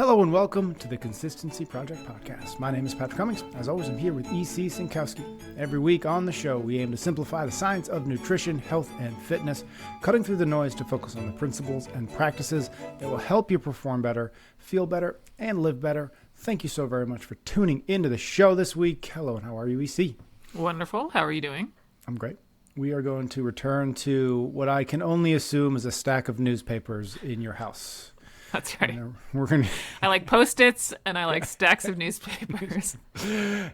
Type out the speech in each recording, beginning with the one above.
Hello and welcome to the Consistency Project Podcast. My name is Patrick Cummings. As always, I'm here with E.C. Sinkowski. Every week on the show, we aim to simplify the science of nutrition, health, and fitness, cutting through the noise to focus on the principles and practices that will help you perform better, feel better, and live better. Thank you so very much for tuning into the show this week. Hello, and how are you, E.C.? Wonderful. How are you doing? I'm great. We are going to return to what I can only assume is a stack of newspapers in your house. That's right. We're gonna. I like Post-its and I like stacks of newspapers.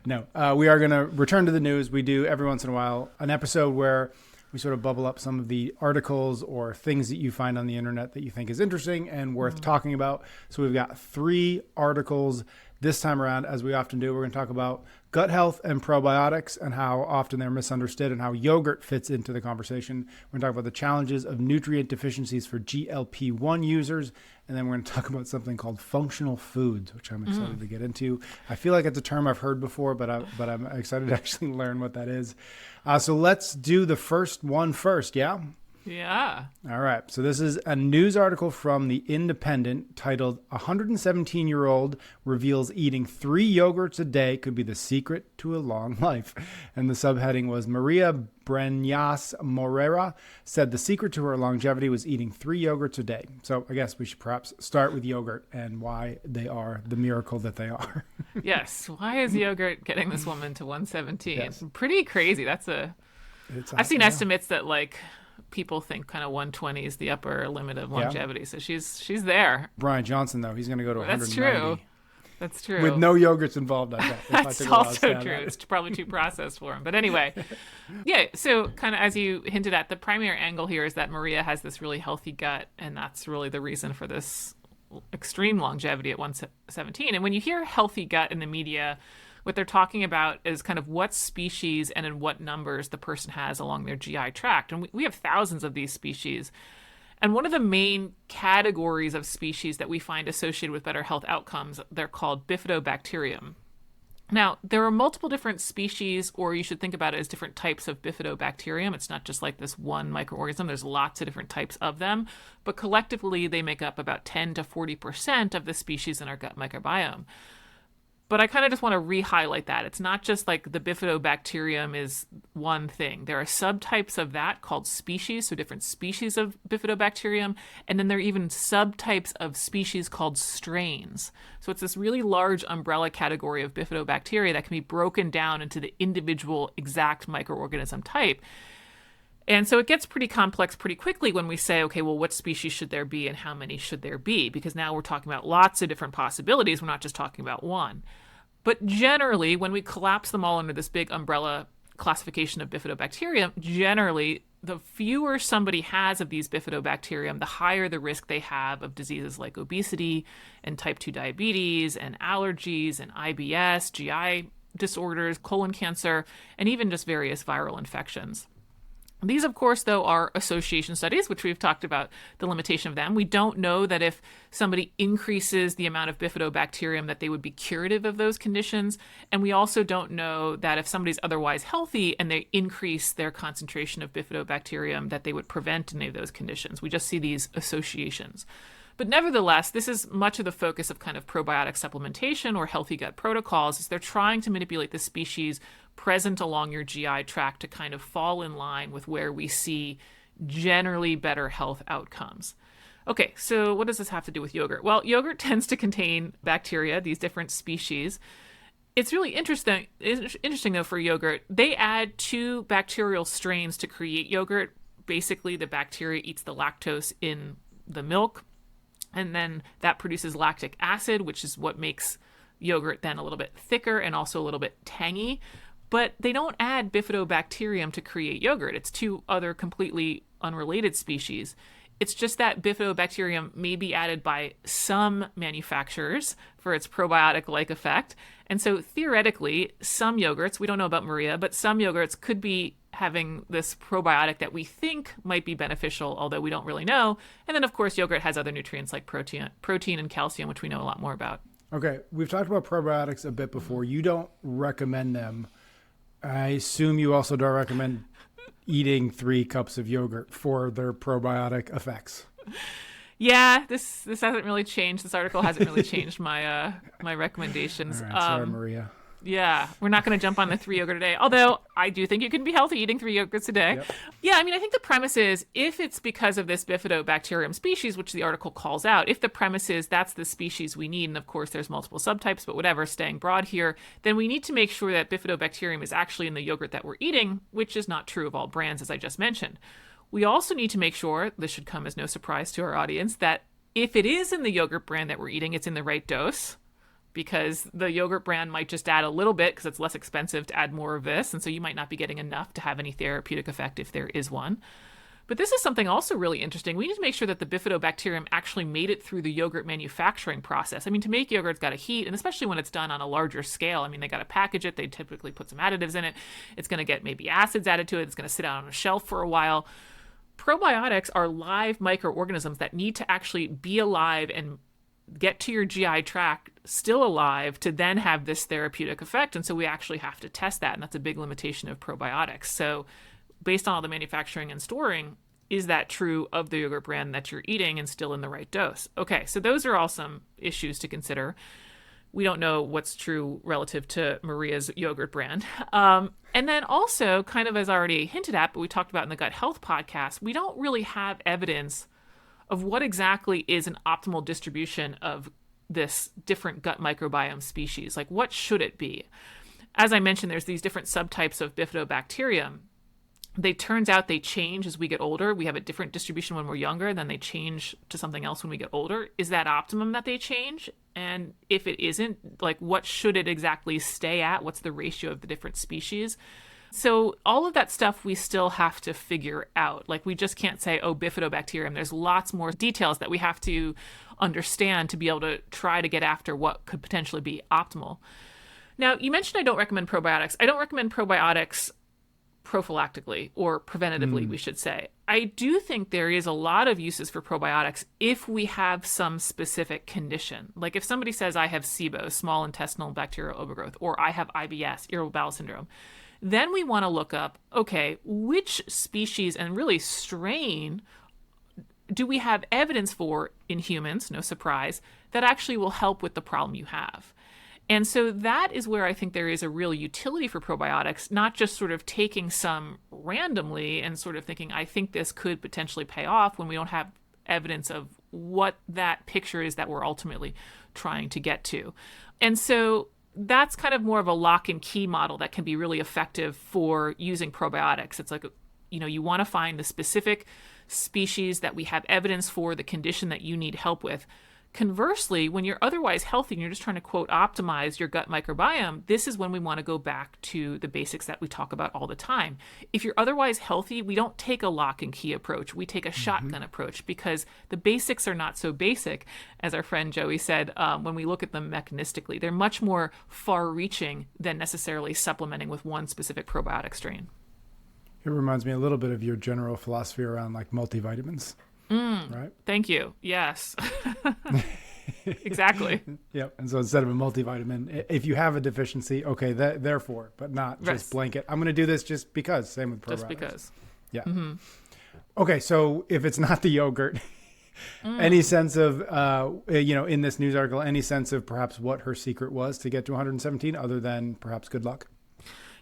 No, we are going to return to the news. We do every once in a while an episode where we sort of bubble up some of the articles or things that you find on the internet that you think is interesting and worth talking about. So we've got 3 articles this time around, as we often do. We're going to talk about gut health and probiotics and how often they're misunderstood and how yogurt fits into the conversation. We're going to talk about the challenges of nutrient deficiencies for GLP-1 users. And then we're going to talk about something called functional foods, which I'm excited to get into. I feel like it's a term I've heard before, but I'm excited to actually learn what that is. So let's do the first one first, yeah? Yeah. All right. So this is a news article from The Independent titled 117-year-old reveals eating 3 yogurts a day could be the secret to a long life. And the subheading was Maria Breñas Morera said the secret to her longevity was eating 3 yogurts a day. So I guess we should perhaps start with yogurt and why they are the miracle that they are. Yes. Why is yogurt getting this woman to 117? Yes. Pretty crazy. I've seen estimates that people think kind of 120 is the upper limit of longevity. So she's there. Brian Johnson, though, he's going to go to 190. That's true. With no yogurts involved, I bet. That's also true. It's probably too processed for him. But anyway, yeah, so kind of as you hinted at, the primary angle here is that Maria has this really healthy gut, and that's really the reason for this extreme longevity at 117. And when you hear healthy gut in the media, what they're talking about is kind of what species and in what numbers the person has along their GI tract. And we have thousands of these species. And one of the main categories of species that we find associated with better health outcomes, they're called bifidobacterium. Now, there are multiple different species, or you should think about it as different types of bifidobacterium. It's not just like this one microorganism. There's lots of different types of them. But collectively, they make up about 10 to 40% of the species in our gut microbiome. But I kind of just want to re-highlight that. It's not just like the bifidobacterium is one thing. There are subtypes of that called species, so different species of bifidobacterium. And then there are even subtypes of species called strains. So it's this really large umbrella category of bifidobacteria that can be broken down into the individual exact microorganism type. And so it gets pretty complex pretty quickly when we say, okay, well, what species should there be and how many should there be? Because now we're talking about lots of different possibilities. We're not just talking about one. But generally, when we collapse them all under this big umbrella classification of bifidobacterium, generally, the fewer somebody has of these bifidobacterium, the higher the risk they have of diseases like obesity and type 2 diabetes and allergies and IBS, GI disorders, colon cancer, and even just various viral infections. These, of course, though, are association studies, which we've talked about the limitation of them. We don't know that if somebody increases the amount of bifidobacterium that they would be curative of those conditions. And we also don't know that if somebody's otherwise healthy and they increase their concentration of bifidobacterium, that they would prevent any of those conditions. We just see these associations. But nevertheless, this is much of the focus of kind of probiotic supplementation or healthy gut protocols, is they're trying to manipulate the species present along your GI tract to kind of fall in line with where we see generally better health outcomes. Okay, so what does this have to do with yogurt? Well, yogurt tends to contain bacteria, these different species. It's really interesting though, for yogurt. They add 2 bacterial strains to create yogurt. Basically, the bacteria eats the lactose in the milk, and then that produces lactic acid, which is what makes yogurt then a little bit thicker and also a little bit tangy. But they don't add bifidobacterium to create yogurt. It's 2 other completely unrelated species. It's just that bifidobacterium may be added by some manufacturers for its probiotic-like effect. And so theoretically, some yogurts, we don't know about Maria, but some yogurts could be having this probiotic that we think might be beneficial, although we don't really know. And then, of course, yogurt has other nutrients like protein and calcium, which we know a lot more about. Okay, we've talked about probiotics a bit before. You don't recommend them. I assume you also don't recommend eating 3 cups of yogurt for their probiotic effects. Yeah, this hasn't really changed. This article hasn't really changed my my recommendations. All right, sorry, Maria. Yeah, we're not going to jump on the 3 yogurt a day, although I do think you can be healthy eating 3 yogurts a day. Yep. Yeah, I mean, I think the premise is if it's because of this bifidobacterium species, which the article calls out, if the premise is that's the species we need, and of course there's multiple subtypes, but whatever, staying broad here, then we need to make sure that bifidobacterium is actually in the yogurt that we're eating, which is not true of all brands, as I just mentioned. We also need to make sure, this should come as no surprise to our audience, that if it is in the yogurt brand that we're eating, it's in the right dose, because the yogurt brand might just add a little bit because it's less expensive to add more of this. And so you might not be getting enough to have any therapeutic effect if there is one. But this is something also really interesting. We need to make sure that the bifidobacterium actually made it through the yogurt manufacturing process. I mean, to make yogurt, it's got to heat, and especially when it's done on a larger scale. I mean, they got to package it. They typically put some additives in it. It's going to get maybe acids added to it. It's going to sit out on a shelf for a while. Probiotics are live microorganisms that need to actually be alive and get to your GI tract still alive to then have this therapeutic effect. And so we actually have to test that. And that's a big limitation of probiotics. So based on all the manufacturing and storing, is that true of the yogurt brand that you're eating and still in the right dose? Okay, so those are all some issues to consider. We don't know what's true relative to Maria's yogurt brand. And then also, kind of as already hinted at, but we talked about in the Gut Health podcast, we don't really have evidence of what exactly is an optimal distribution of this different gut microbiome species. Like, what should it be? As I mentioned, there's these different subtypes of bifidobacterium. Turns out they change as we get older. We have a different distribution when we're younger, then they change to something else when we get older. Is that optimum that they change? And if it isn't, like, what should it exactly stay at? What's the ratio of the different species? So all of that stuff we still have to figure out. Like, we just can't say, oh, bifidobacterium. There's lots more details that we have to understand to be able to try to get after what could potentially be optimal. Now, you mentioned I don't recommend probiotics. I don't recommend probiotics prophylactically or preventatively, we should say. I do think there is a lot of uses for probiotics if we have some specific condition. Like if somebody says, I have SIBO, small intestinal bacterial overgrowth, or I have IBS, irritable bowel syndrome, then we want to look up, okay, which species and really strain do we have evidence for in humans, no surprise, that actually will help with the problem you have? And so that is where I think there is a real utility for probiotics, not just sort of taking some randomly and sort of thinking, I think this could potentially pay off when we don't have evidence of what that picture is that we're ultimately trying to get to. And so that's kind of more of a lock and key model that can be really effective for using probiotics. It's like, you want to find the specific species that we have evidence for, the condition that you need help with. Conversely, when you're otherwise healthy and you're just trying to, quote, optimize your gut microbiome, this is when we want to go back to the basics that we talk about all the time. If you're otherwise healthy, we don't take a lock and key approach. We take a shotgun approach because the basics are not so basic, as our friend Joey said, when we look at them mechanistically. They're much more far-reaching than necessarily supplementing with one specific probiotic strain. It reminds me a little bit of your general philosophy around like multivitamins. Right? Thank you. Yes. Exactly. Yep. And so instead of a multivitamin, if you have a deficiency, okay, therefore, but not just blanket. I'm going to do this just because. Same with probiotics. Just because. Yeah. Okay. So if it's not the yogurt, any sense of, in this news article, any sense of perhaps what her secret was to get to 117 other than perhaps good luck?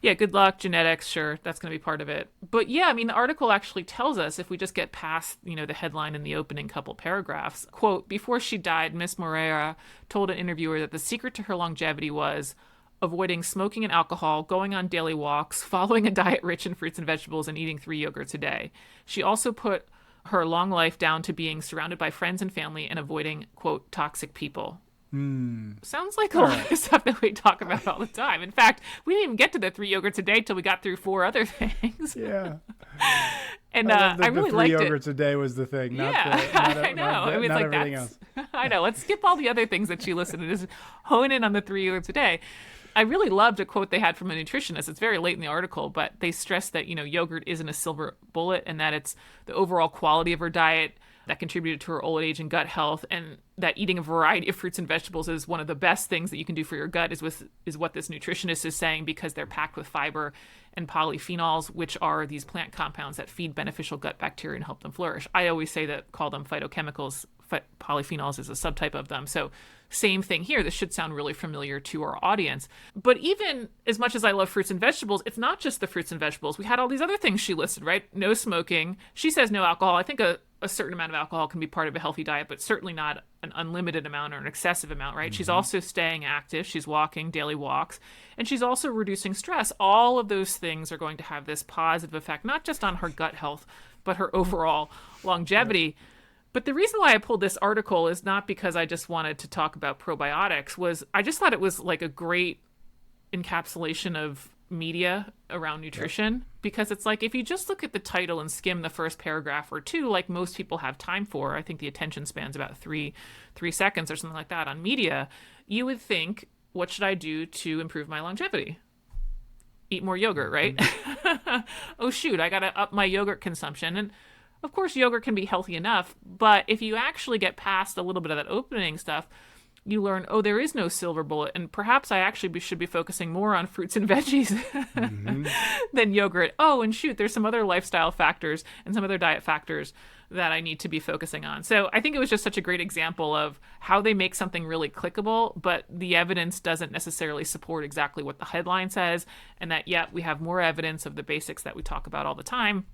Yeah, good luck, genetics, sure, that's going to be part of it. But yeah, I mean, the article actually tells us, if we just get past, the headline in the opening couple paragraphs, quote, before she died, Miss Moreira told an interviewer that the secret to her longevity was avoiding smoking and alcohol, going on daily walks, following a diet rich in fruits and vegetables, and eating 3 yogurts a day. She also put her long life down to being surrounded by friends and family and avoiding, quote, toxic people. Sounds like a lot of stuff that we talk about all the time. In fact, we didn't even get to the 3 yogurts a day till we got through 4 other things. Yeah. And I really liked it. 3 yogurts a day was the thing. I know. I mean, not like everything else. I know. Let's skip all the other things that she listed and just hone in on the 3 yogurts a day. I really loved a quote they had from a nutritionist. It's very late in the article, but they stressed that, yogurt isn't a silver bullet and that it's the overall quality of her diet that contributed to her old age and gut health, and that eating a variety of fruits and vegetables is one of the best things that you can do for your gut is what this nutritionist is saying, because they're packed with fiber and polyphenols, which are these plant compounds that feed beneficial gut bacteria and help them flourish. I always call them phytochemicals. polyphenols is a subtype of them. So same thing here. This should sound really familiar to our audience. But even as much as I love fruits and vegetables, it's not just the fruits and vegetables. We had all these other things she listed, right? No smoking. She says no alcohol. I think a certain amount of alcohol can be part of a healthy diet, but certainly not an unlimited amount or an excessive amount, right? She's also staying active. She's walking daily walks, and she's also reducing stress. All of those things are going to have this positive effect, not just on her gut health, but her overall longevity. But the reason why I pulled this article is not because I just wanted to talk about probiotics. I just thought it was like a great encapsulation of media around nutrition, because it's like, if you just look at the title and skim the first paragraph or two, like most people have time for, I think the attention span's about three seconds or something like that on media, you would think, what should I do to improve my longevity? Eat more yogurt, right? Oh shoot, I gotta up my yogurt consumption. And of course, yogurt can be healthy enough, but if you actually get past a little bit of that opening stuff, you learn, oh, there is no silver bullet, and perhaps I actually should be focusing more on fruits and veggies than yogurt. Oh, and shoot, there's some other lifestyle factors and some other diet factors that I need to be focusing on. So I think it was just such a great example of how they make something really clickable, but the evidence doesn't necessarily support exactly what the headline says, and that yet we have more evidence of the basics that we talk about all the time.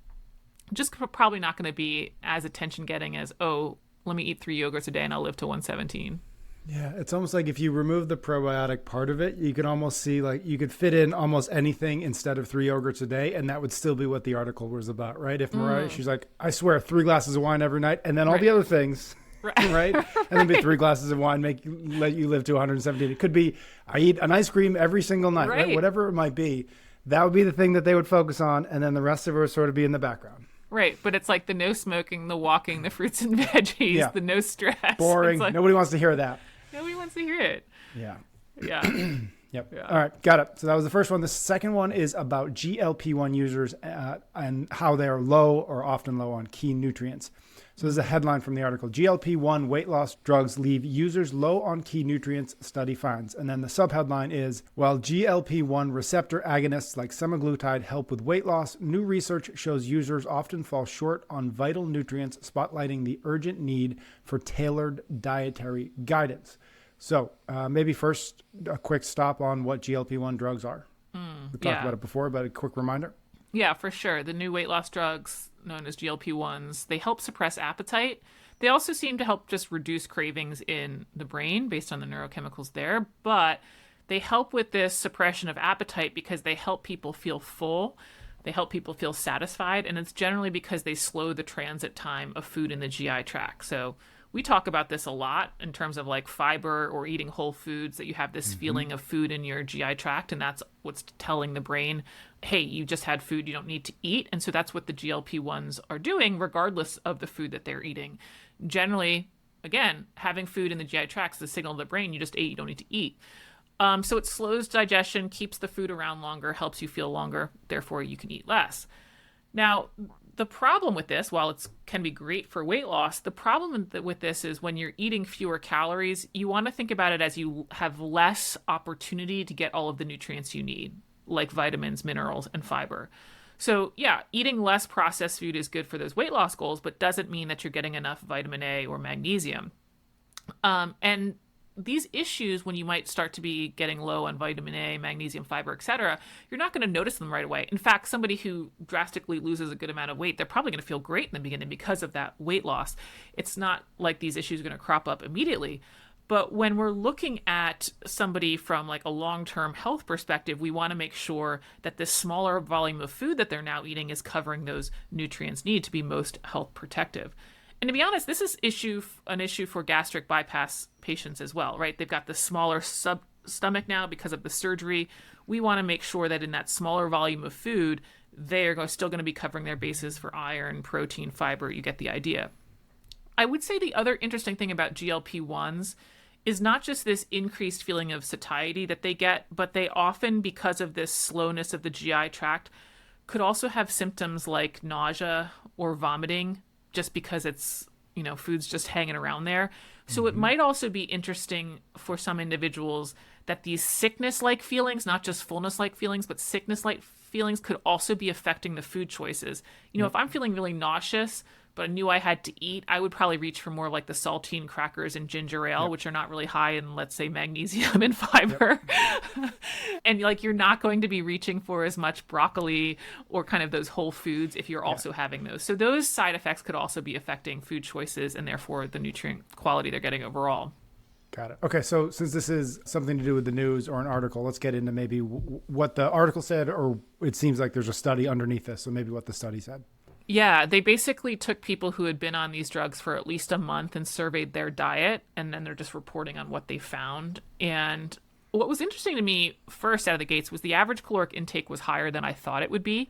Just probably not going to be as attention-getting as, oh, let me eat 3 yogurts a day and I'll live to 117. Yeah, it's almost like if you remove the probiotic part of it, you could almost see like you could fit in almost anything instead of 3 yogurts a day, and that would still be what the article was about, right? If Mariah, she's like, I swear, 3 glasses of wine every night, and then all the other things, right? And then be 3 glasses of wine let you live to 117. It could be, I eat an ice cream every single night, right? Whatever it might be, that would be the thing that they would focus on, and then the rest of it would sort of be in the background. Right, but it's like the no smoking, the walking, the fruits and veggies, the no stress. Boring. Like, nobody wants to hear that. Nobody wants to hear it. Yeah. Yeah. Yep. Yeah. All right. Got it. So that was the first one. The second one is about GLP-1 users and how they are low or often low on key nutrients. So this is a headline from the article. GLP-1 weight loss drugs leave users low on key nutrients, study finds. And then the subheadline is, while GLP-1 receptor agonists like semaglutide help with weight loss, new research shows users often fall short on vital nutrients, spotlighting the urgent need for tailored dietary guidance. So maybe first a quick stop on what GLP-1 drugs are. We talked about it before, but a quick reminder. Yeah, for sure. The new weight loss drugs known as GLP-1s, they help suppress appetite. They also seem to help just reduce cravings in the brain based on the neurochemicals there, but they help with this suppression of appetite because they help people feel full. They help people feel satisfied, and it's generally because they slow the transit time of food in the GI tract. So we talk about this a lot in terms of like fiber or eating whole foods, that you have this feeling of food in your GI tract, and that's what's telling the brain, hey, you just had food, you don't need to eat. And so that's what the GLP-1s are doing, regardless of the food that they're eating. Generally, again, having food in the GI tract is a signal to the brain, you just ate, you don't need to eat. So it slows digestion, keeps the food around longer, helps you feel longer, therefore you can eat less. Now, the problem with this, while it can be great for weight loss, the problem with this is when you're eating fewer calories, you want to think about it as you have less opportunity to get all of the nutrients you need, like vitamins, minerals, and fiber. So yeah, eating less processed food is good for those weight loss goals, but doesn't mean that you're getting enough vitamin A or magnesium. And these issues, when you might start to be getting low on vitamin A, magnesium, fiber, etc., you're not going to notice them right away. In fact, somebody who drastically loses a good amount of weight, they're probably going to feel great in the beginning because of that weight loss. It's not like these issues are going to crop up immediately. But when we're looking at somebody from like a long-term health perspective, we want to make sure that this smaller volume of food that they're now eating is covering those nutrients needed to be most health protective. And to be honest, this is an issue for gastric bypass patients as well, right? They've got the smaller stomach now because of the surgery. We want to make sure that in that smaller volume of food, they are still going to be covering their bases for iron, protein, fiber. You get the idea. I would say the other interesting thing about GLP-1s is not just this increased feeling of satiety that they get, but they often, because of this slowness of the GI tract, could also have symptoms like nausea or vomiting, just because it's, food's just hanging around there. So it might also be interesting for some individuals that these sickness-like feelings, not just fullness-like feelings, but sickness-like feelings could also be affecting the food choices. If I'm feeling really nauseous, but I knew I had to eat, I would probably reach for more like the saltine crackers and ginger ale, which are not really high in, let's say, magnesium and fiber. And like, you're not going to be reaching for as much broccoli or kind of those whole foods if you're also having those. So those side effects could also be affecting food choices and therefore the nutrient quality they're getting overall. Got it. Okay, so since this is something to do with the news or an article, let's get into maybe what the article said, or it seems like there's a study underneath this, so maybe what the study said. Yeah, they basically took people who had been on these drugs for at least a month and surveyed their diet, and then they're just reporting on what they found. And what was interesting to me first out of the gates was the average caloric intake was higher than I thought it would be.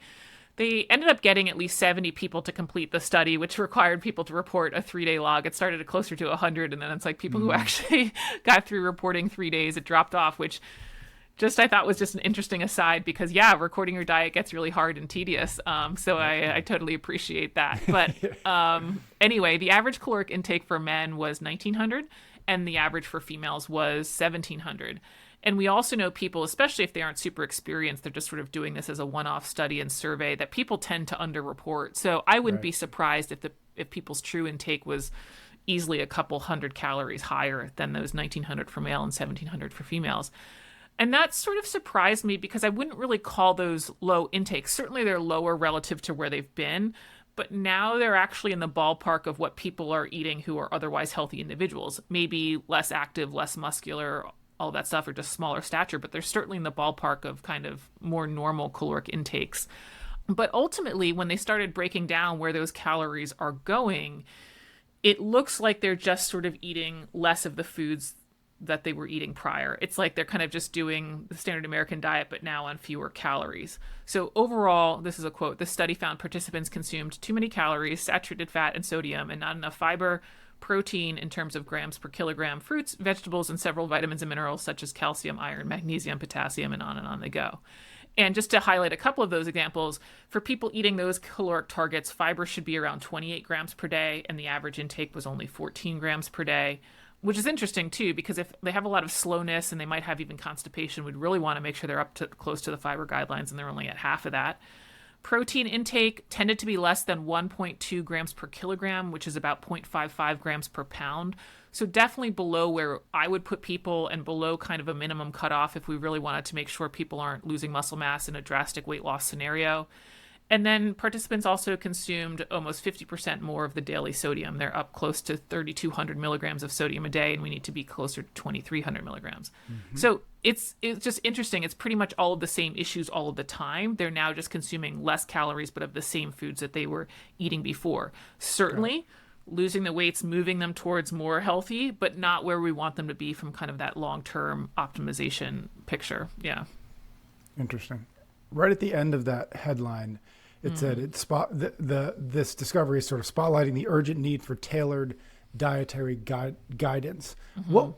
They ended up getting at least 70 people to complete the study, which required people to report a 3-day log. It started at closer to 100, and then it's like people who actually got through reporting 3 days, it dropped off, which just I thought was just an interesting aside because, recording your diet gets really hard and tedious. So I totally appreciate that. But anyway, the average caloric intake for men was 1,900, and the average for females was 1,700. And we also know people, especially if they aren't super experienced, they're just sort of doing this as a one-off study and survey, that people tend to underreport. So I wouldn't be surprised if people's true intake was easily a couple hundred calories higher than those 1,900 for male and 1,700 for females. And that sort of surprised me because I wouldn't really call those low intakes. Certainly they're lower relative to where they've been, but now they're actually in the ballpark of what people are eating who are otherwise healthy individuals. Maybe less active, less muscular, all that stuff, or just smaller stature, but they're certainly in the ballpark of kind of more normal caloric intakes. But ultimately, when they started breaking down where those calories are going, it looks like they're just sort of eating less of the foods that they were eating prior. It's like they're kind of just doing the standard American diet, but now on fewer calories. So overall, this is a quote, "The study found participants consumed too many calories, saturated fat, and sodium, and not enough fiber, protein in terms of grams per kilogram, fruits, vegetables, and several vitamins and minerals such as calcium, iron, magnesium, potassium, and on they go." And just to highlight a couple of those examples, for people eating those caloric targets, fiber should be around 28 grams per day, and the average intake was only 14 grams per day, which is interesting too, because if they have a lot of slowness and they might have even constipation, we'd really want to make sure they're up to close to the fiber guidelines, and they're only at half of that. Protein intake tended to be less than 1.2 grams per kilogram, which is about 0.55 grams per pound. So definitely below where I would put people and below kind of a minimum cutoff if we really wanted to make sure people aren't losing muscle mass in a drastic weight loss scenario. And then participants also consumed almost 50% more of the daily sodium. They're up close to 3,200 milligrams of sodium a day, and we need to be closer to 2,300 milligrams. So it's just interesting. It's pretty much all of the same issues all of the time. They're now just consuming less calories, but of the same foods that they were eating before. Certainly, losing the weight's moving them towards more healthy, but not where we want them to be from kind of that long-term optimization picture. Yeah. Interesting. Right at the end of that headline, it said this discovery is sort of spotlighting the urgent need for tailored dietary guidance. What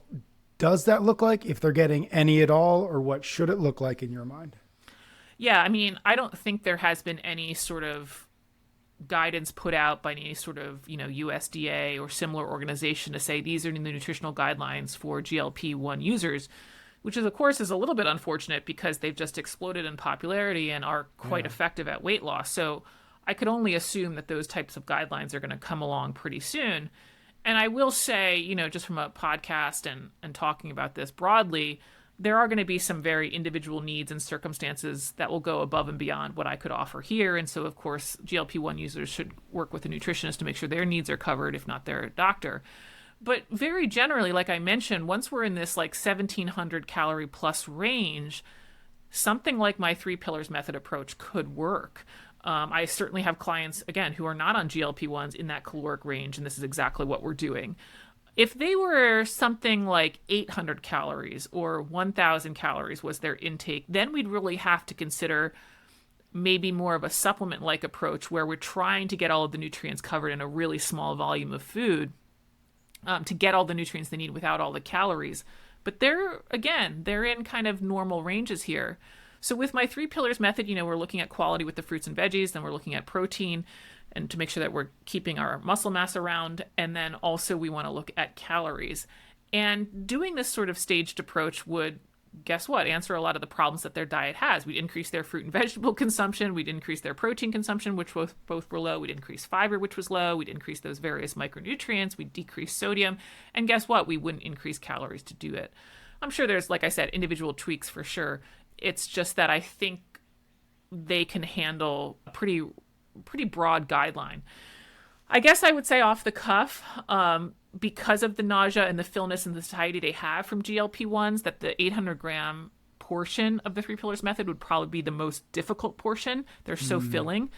does that look like, if they're getting any at all, or what should it look like in your mind? Yeah, I mean, I don't think there has been any sort of guidance put out by any sort of, USDA or similar organization to say these are the nutritional guidelines for GLP-1 users, which is, of course, is a little bit unfortunate because they've just exploded in popularity and are quite effective at weight loss. So I could only assume that those types of guidelines are going to come along pretty soon. And I will say, just from a podcast and talking about this broadly, there are going to be some very individual needs and circumstances that will go above and beyond what I could offer here. And so, of course, GLP-1 users should work with a nutritionist to make sure their needs are covered, if not their doctor. But very generally, like I mentioned, once we're in this 1,700 calorie plus range, something like my 3 pillars method approach could work. I certainly have clients, again, who are not on GLP-1s in that caloric range, and this is exactly what we're doing. If they were something like 800 calories or 1,000 calories was their intake, then we'd really have to consider maybe more of a supplement-like approach where we're trying to get all of the nutrients covered in a really small volume of food. To get all the nutrients they need without all the calories. But they're in kind of normal ranges here. So with my 3 pillars method, we're looking at quality with the fruits and veggies, then we're looking at protein and to make sure that we're keeping our muscle mass around. And then also we want to look at calories. And doing this sort of staged approach would guess what? Answer a lot of the problems that their diet has. We'd increase their fruit and vegetable consumption. We'd increase their protein consumption, which both were low. We'd increase fiber, which was low. We'd increase those various micronutrients. We'd decrease sodium. And guess what? We wouldn't increase calories to do it. I'm sure there's, like I said, individual tweaks for sure. It's just that I think they can handle a pretty broad guideline. I guess I would say off the cuff, because of the nausea and the fullness and the satiety they have from GLP-1s, that the 800-gram portion of the 3 pillars method would probably be the most difficult portion. They're so filling.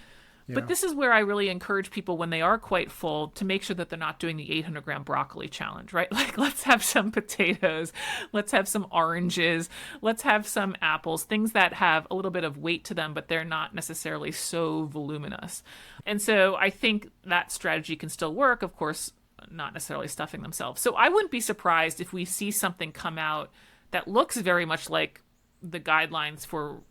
Yeah. But this is where I really encourage people when they are quite full to make sure that they're not doing the 800-gram broccoli challenge, right? Like, let's have some potatoes, let's have some oranges, let's have some apples, things that have a little bit of weight to them, but they're not necessarily so voluminous. And so I think that strategy can still work, of course, not necessarily stuffing themselves. So I wouldn't be surprised if we see something come out that looks very much like the guidelines for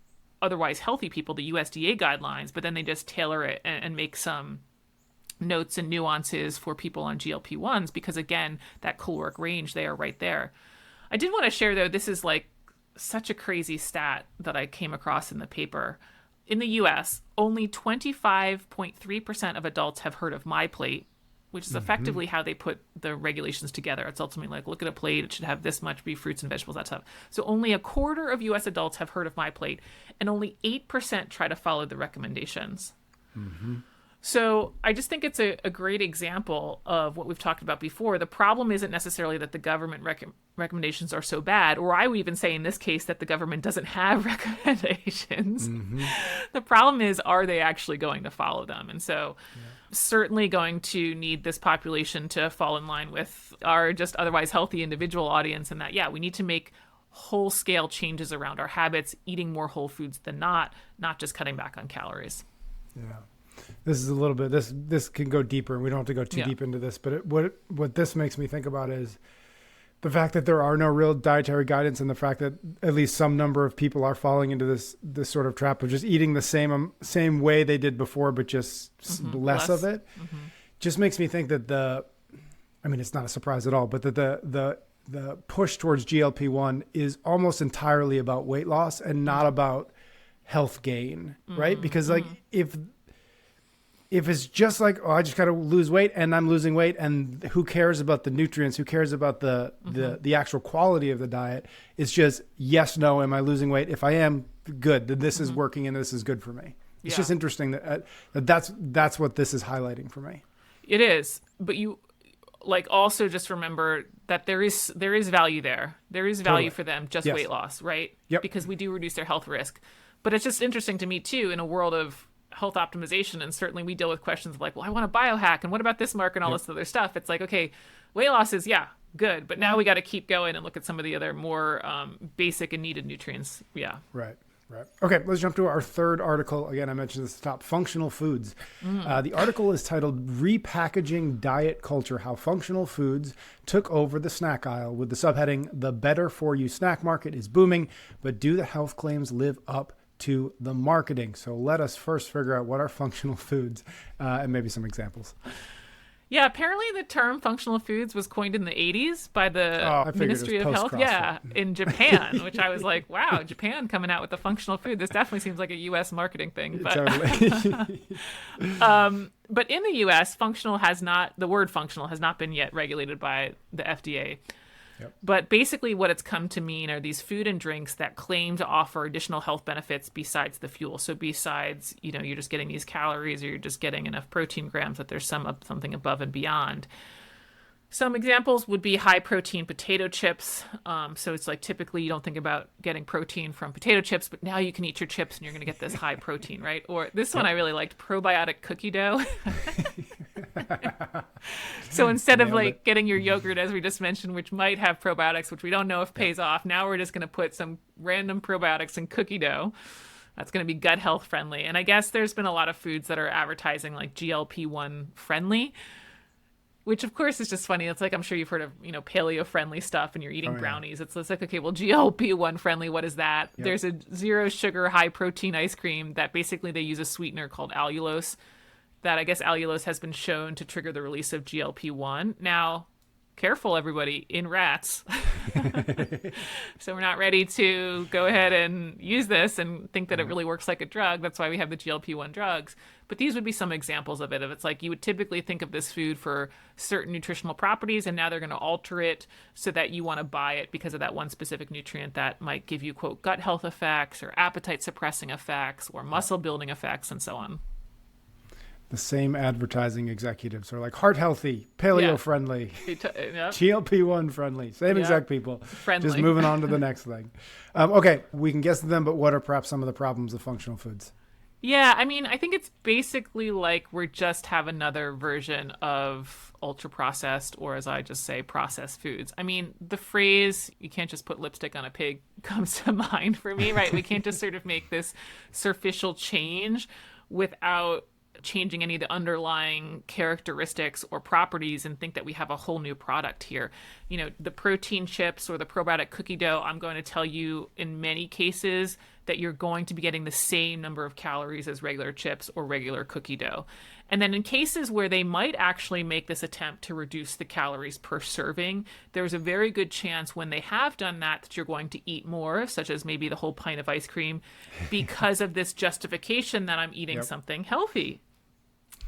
otherwise healthy people, the USDA guidelines, but then they just tailor it and make some notes and nuances for people on GLP-1s, because again, that caloric range, they are right there. I did want to share though, this is like such a crazy stat that I came across in the paper. In the US, only 25.3% of adults have heard of MyPlate, which is effectively how they put the regulations together. It's ultimately like, look at a plate, it should have this much be fruits and vegetables, that stuff. So only a quarter of US adults have heard of MyPlate, and only 8% try to follow the recommendations. So I just think it's a great example of what we've talked about before. The problem isn't necessarily that the government recommendations are so bad, or I would even say in this case that the government doesn't have recommendations. The problem is, are they actually going to follow them? And so certainly going to need this population to fall in line with our just otherwise healthy individual audience, and that, yeah, we need to make whole scale changes around our habits, eating more whole foods than not just cutting back on calories. Yeah. This is a little bit, this can go deeper, and we don't have to go too deep into this, but what this makes me think about is the fact that there are no real dietary guidance, and the fact that at least some number of people are falling into this sort of trap of just eating the same way they did before, but just less of it. Just makes me think that it's not a surprise at all, but that the push towards GLP-1 is almost entirely about weight loss and not about health gain, right? Because like if it's just like, oh, I just got to lose weight and I'm losing weight, and who cares about the nutrients? Who cares about the actual quality of the diet? It's just, yes, no, am I losing weight? If I am, good, then this is working and this is good for me. It's just interesting that's what this is highlighting for me. It is, but you like also just remember that there is value there. There is value for them, just weight loss, right? Yep. Because we do reduce their health risk. But it's just interesting to me too, in a world of health optimization, and certainly we deal with questions of like, well, I want to biohack, and what about this mark and all this other stuff. It's like, okay, weight loss is good, but now we got to keep going and look at some of the other more basic and needed nutrients. Right. Okay, let's jump to our third article. Again, I mentioned this at the top, functional foods. The article is titled Repackaging Diet Culture, How Functional Foods Took Over the Snack Aisle, with the subheading, The Better For You Snack Market is Booming, but do the health claims live up to the marketing? So let us first figure out what are functional foods and maybe some examples. Yeah, apparently the term functional foods was coined in the 80s by the Ministry of Health, in Japan, which I was like, wow, Japan coming out with a functional food. This definitely seems like a U.S. marketing thing. But, totally. But in the U.S., the word functional has not been yet regulated by the FDA. Yep. But basically what it's come to mean are these food and drinks that claim to offer additional health benefits besides the fuel. So besides, you're just getting these calories, or you're just getting enough protein grams, that there's something above and beyond. Some examples would be high protein potato chips. So it's like typically you don't think about getting protein from potato chips, but now you can eat your chips and you're going to get this high protein, right? Or this one I really liked, probiotic cookie dough. So instead of getting your yogurt, as we just mentioned, which might have probiotics, which we don't know if pays off, now we're just going to put some random probiotics in cookie dough. That's going to be gut health friendly. And I guess there's been a lot of foods that are advertising like GLP-1 friendly, which of course is just funny. It's like, I'm sure you've heard of, paleo friendly stuff and you're eating brownies. It's like, okay, well, GLP-1 friendly, what is that? Yep. There's a 0 sugar, high protein ice cream that basically they use a sweetener called allulose, that I guess allulose has been shown to trigger the release of GLP-1. Now, careful everybody, in rats. So we're not ready to go ahead and use this and think that it really works like a drug. That's why we have the GLP-1 drugs. But these would be some examples of it. If it's like you would typically think of this food for certain nutritional properties, and now they're going to alter it so that you want to buy it because of that one specific nutrient that might give you, quote, gut health effects or appetite suppressing effects or muscle building effects and so on. The same advertising executives are like heart healthy, paleo friendly, GLP-1 friendly, same exact people. Friendly. Just moving on to the next thing. Okay, we can guess them, but what are perhaps some of the problems of functional foods? Yeah, I mean, I think it's basically like we just have another version of ultra processed, or as I just say, processed foods. I mean, the phrase, you can't just put lipstick on a pig, comes to mind for me, right? We can't just sort of make this superficial change without changing any of the underlying characteristics or properties and think that we have a whole new product here. You know, the protein chips or the probiotic cookie dough, I'm going to tell you in many cases that you're going to be getting the same number of calories as regular chips or regular cookie dough. And then in cases where they might actually make this attempt to reduce the calories per serving, there's a very good chance when they have done that you're going to eat more, such as maybe the whole pint of ice cream, because of this justification that I'm eating something healthy.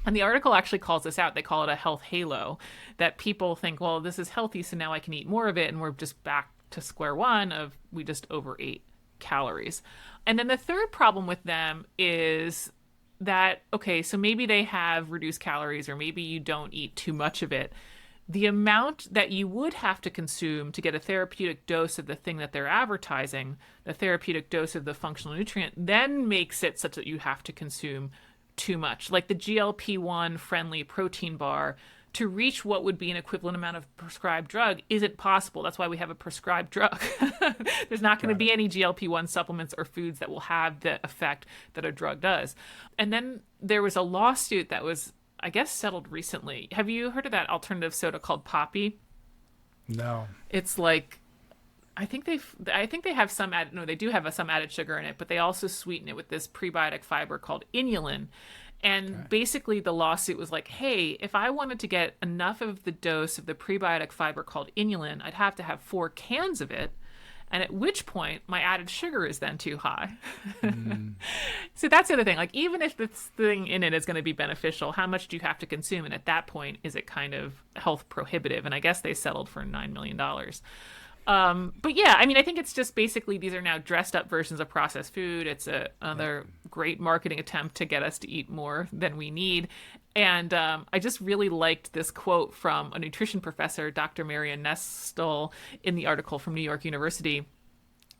And the article actually calls this out. They call it a health halo, that people think, well, this is healthy, so now I can eat more of it. And we're just back to square one of we just overate calories. And then the third problem with them is that, okay, so maybe they have reduced calories or maybe you don't eat too much of it. The amount that you would have to consume to get a therapeutic dose of the thing that they're advertising, the therapeutic dose of the functional nutrient, then makes it such that you have to consume too much. Like the GLP-1 friendly protein bar, to reach what would be an equivalent amount of prescribed drug isn't possible. That's why we have a prescribed drug. There's not going to be any GLP-1 supplements or foods that will have the effect that a drug does. And then there was a lawsuit that was, I guess, settled recently. Have you heard of that alternative soda called Poppy? No. It's like, I think they have some they do have some added sugar in it, but they also sweeten it with this prebiotic fiber called inulin. And basically the lawsuit was like, hey, if I wanted to get enough of the dose of the prebiotic fiber called inulin, I'd have to have 4 cans of it. And at which point my added sugar is then too high. So that's the other thing. Like, even if this thing in it is going to be beneficial, how much do you have to consume? And at that point, is it kind of health prohibitive? And I guess they settled for $9 million. But yeah, I mean, I think it's just basically these are now dressed up versions of processed food. It's another great marketing attempt to get us to eat more than we need. And I just really liked this quote from a nutrition professor, Dr. Marian Nestle, in the article from New York University.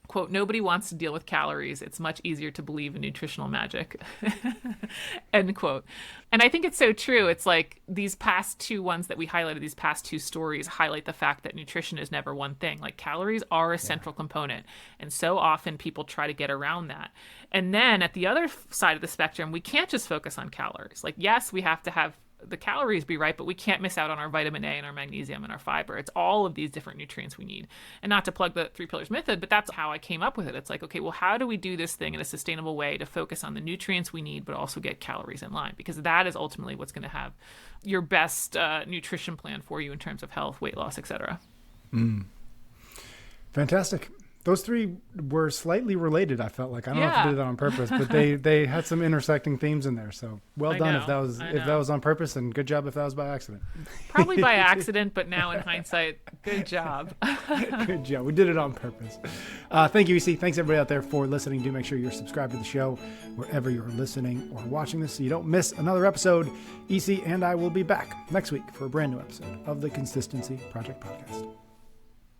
Quote, nobody wants to deal with calories. It's much easier to believe in nutritional magic. End quote. And I think it's so true. It's like these past two ones that we highlighted, these past two stories highlight the fact that nutrition is never one thing. Like calories are a central component. And so often people try to get around that. And then at the other side of the spectrum, we can't just focus on calories. Like, yes, we have to have the calories be right, but we can't miss out on our vitamin A and our magnesium and our fiber. It's all of these different nutrients we need. And not to plug the 3 pillars method, but that's how I came up with it. It's like, okay, well, how do we do this thing in a sustainable way to focus on the nutrients we need, but also get calories in line? Because that is ultimately what's going to have your best nutrition plan for you in terms of health, weight loss, etc. Fantastic. Those 3 were slightly related, I felt like. I don't know if I did that on purpose, but they had some intersecting themes in there. So well done if that was on purpose, and good job if that was by accident. Probably by accident, but now in hindsight, good job. Good job. We did it on purpose. Thank you, EC. Thanks everybody out there for listening. Do make sure you're subscribed to the show wherever you're listening or watching this so you don't miss another episode. EC and I will be back next week for a brand new episode of the Consistency Project Podcast.